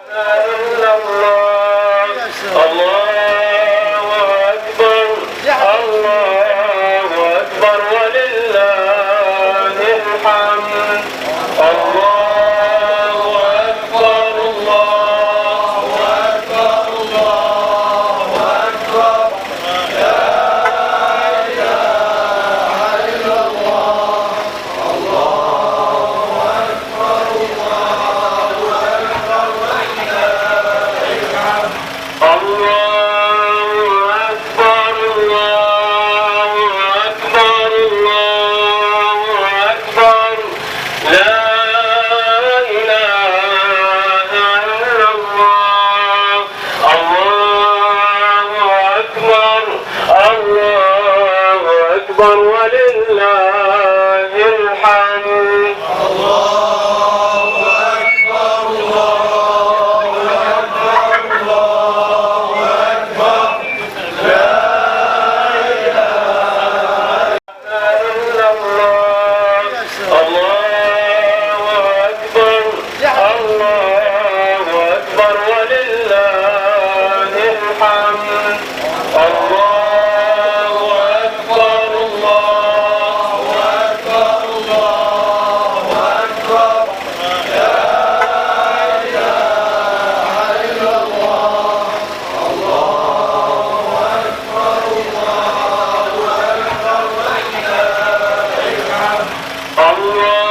إلا الله الله أكبر الله أكبر ولله الحمد الله أكبر الله أكبر الله أكبر لا إله إلا الله الله أكبر الله أكبر الله أكبر الله أكبر الله أكبر لا إله إلا الله الله أكبر الله أكبر ولله الحمد الله أكبر الله أكبر الله أكبر لا إله إلا الله الله أكبر الله أكبر ولله الحمد الله أكبر الله أكبر الله أكبر لا إله إلا الله الله أكبر الله أكبر ولله الحمد الله